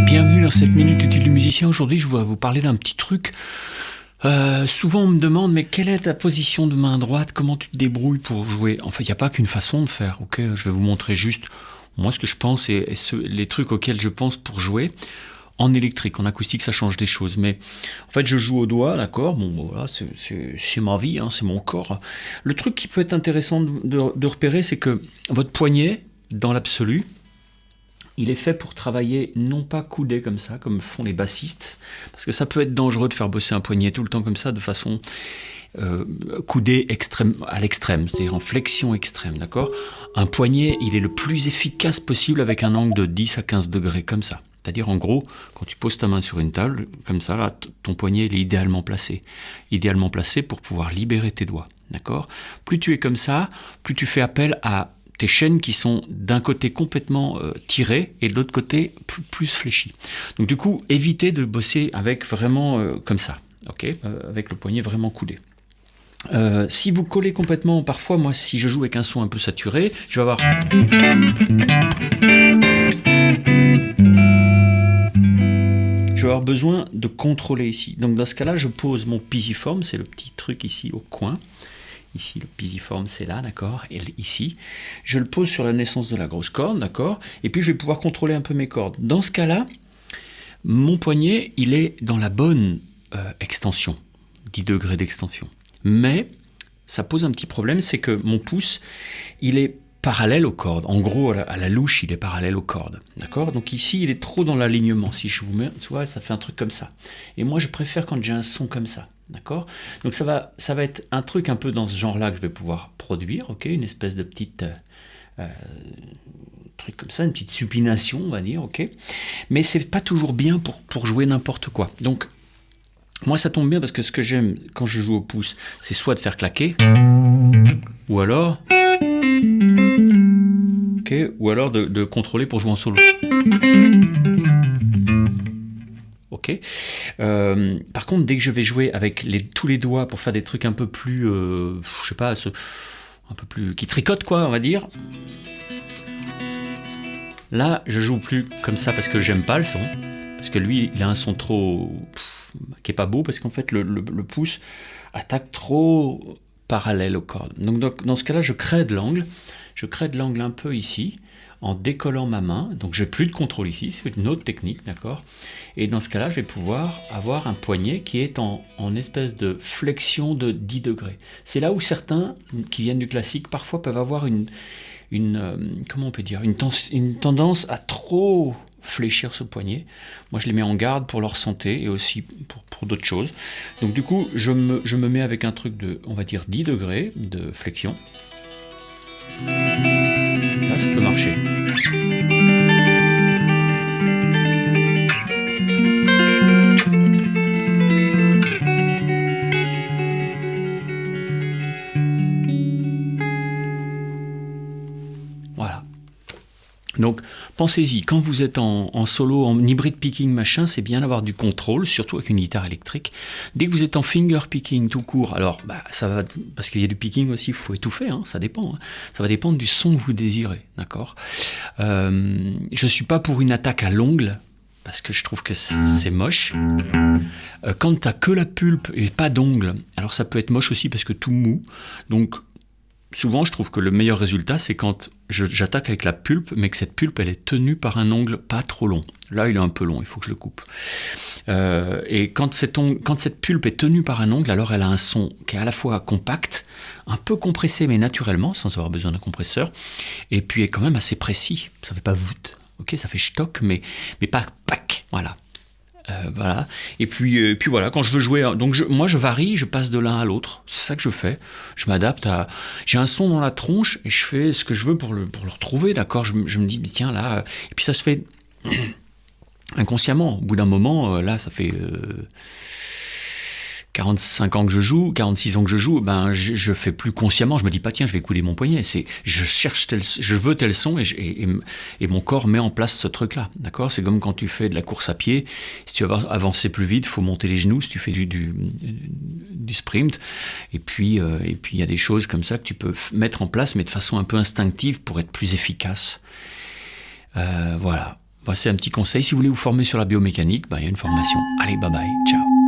Bienvenue dans cette minute utile du musicien. Aujourd'hui, je voudrais vous parler d'un petit truc. Souvent, on me demande, mais quelle est ta position de main droite? Comment tu te débrouilles pour jouer? Enfin, il n'y a pas qu'une façon de faire, ok? Je vais vous montrer juste, moi, ce que je pense et les trucs auxquels je pense pour jouer. En électrique, en acoustique, ça change des choses. Mais en fait, je joue au doigt, d'accord? Bon, voilà, c'est ma vie, hein, c'est mon corps. Le truc qui peut être intéressant de repérer, c'est que votre poignet, dans l'absolu, il est fait pour travailler non pas coudé comme ça, comme font les bassistes, parce que ça peut être dangereux de faire bosser un poignet tout le temps comme ça, de façon coudé à l'extrême, c'est-à-dire en flexion extrême, d'accord? Un poignet, il est le plus efficace possible avec un angle de 10 à 15 degrés, comme ça. C'est-à-dire, en gros, quand tu poses ta main sur une table, comme ça, là, ton poignet, il est idéalement placé. Idéalement placé pour pouvoir libérer tes doigts, d'accord? Plus tu es comme ça, plus tu fais appel à tes chaînes qui sont d'un côté complètement tirées et de l'autre côté plus fléchies. Donc du coup, évitez de bosser avec vraiment comme ça, ok, avec le poignet vraiment coudé. Si vous collez complètement, parfois, moi, si je joue avec un son un peu saturé, je vais avoir... Je vais avoir besoin de contrôler ici. Donc dans ce cas-là, je pose mon pisiforme, c'est le petit truc ici au coin. Ici, le pisiforme, c'est là, d'accord? Et ici, je le pose sur la naissance de la grosse corde, d'accord? Et puis, je vais pouvoir contrôler un peu mes cordes. Dans ce cas-là, mon poignet, il est dans la bonne extension, 10 degrés d'extension. Mais, ça pose un petit problème, c'est que mon pouce, il est parallèle aux cordes. En gros, à la louche, il est parallèle aux cordes, d'accord? Donc ici, il est trop dans l'alignement. Si je vous mets, tu vois, ça fait un truc comme ça. Et moi, je préfère quand j'ai un son comme ça. D'accord? Donc ça va être un truc un peu dans ce genre-là que je vais pouvoir produire, ok? Une espèce de petite truc comme ça, une petite supination, on va dire, ok? Mais c'est pas toujours bien pour jouer n'importe quoi. Donc moi ça tombe bien parce que ce que j'aime quand je joue au pouce, c'est soit de faire claquer, ou alors, ok, ou alors de contrôler pour jouer en solo. Ok. Par contre, dès que je vais jouer avec tous les doigts pour faire des trucs un peu plus, je sais pas, un peu plus qui tricotent quoi, on va dire. Là, je joue plus comme ça parce que j'aime pas le son, parce que lui, il a un son trop qui est pas beau parce qu'en fait le pouce attaque trop parallèle aux cordes. Donc dans ce cas-là, je crée de l'angle un peu ici, en décollant ma main, donc j'ai plus de contrôle ici, c'est une autre technique, d'accord? Et dans ce cas-là, je vais pouvoir avoir un poignet qui est en espèce de flexion de 10 degrés. C'est là où certains qui viennent du classique parfois peuvent avoir comment on peut dire, une tendance à trop fléchir ce poignet. Moi, je les mets en garde pour leur santé et aussi pour d'autres choses. Donc du coup, je me mets avec un truc de, on va dire, 10 degrés de flexion. Là, ça peut marcher. Voilà. Donc, pensez-y, quand vous êtes en solo, en hybride picking, machin, c'est bien d'avoir du contrôle, surtout avec une guitare électrique. Dès que vous êtes en finger picking tout court, alors, ça va, parce qu'il y a du picking aussi, il faut étouffer, hein, ça dépend. Hein. Ça va dépendre du son que vous désirez, d'accord? Je suis pas pour une attaque à l'ongle, parce que je trouve que c'est moche. Quand t'as que la pulpe et pas d'ongle, alors ça peut être moche aussi parce que tout mou, donc souvent, je trouve que le meilleur résultat, c'est quand j'attaque avec la pulpe, mais que cette pulpe, elle est tenue par un ongle pas trop long. Là, il est un peu long, il faut que je le coupe. Et quand cette pulpe est tenue par un ongle, alors elle a un son qui est à la fois compact, un peu compressé, mais naturellement, sans avoir besoin d'un compresseur, et puis est quand même assez précis. Ça fait pas voûte, ok, ça fait stock, mais pas pack, voilà. Voilà. Et puis voilà, quand je veux jouer, donc moi je varie, je passe de l'un à l'autre, c'est ça que je fais. Je m'adapte j'ai un son dans la tronche et je fais ce que je veux pour le retrouver, d'accord. Je me dis tiens là, et puis ça se fait inconsciemment. Au bout d'un moment, là ça fait 45 ans que je joue, 46 ans que je joue, ben je fais plus consciemment, je me dis pas tiens je vais couler mon poignet, je veux tel son et mon corps met en place ce truc-là, d'accord? C'est comme quand tu fais de la course à pied, si tu veux avancer plus vite, faut monter les genoux, si tu fais du sprint, et puis il y a des choses comme ça que tu peux mettre en place, mais de façon un peu instinctive pour être plus efficace. Voilà. C'est un petit conseil. Si vous voulez vous former sur la biomécanique, il y a une formation. Allez, bye bye, ciao.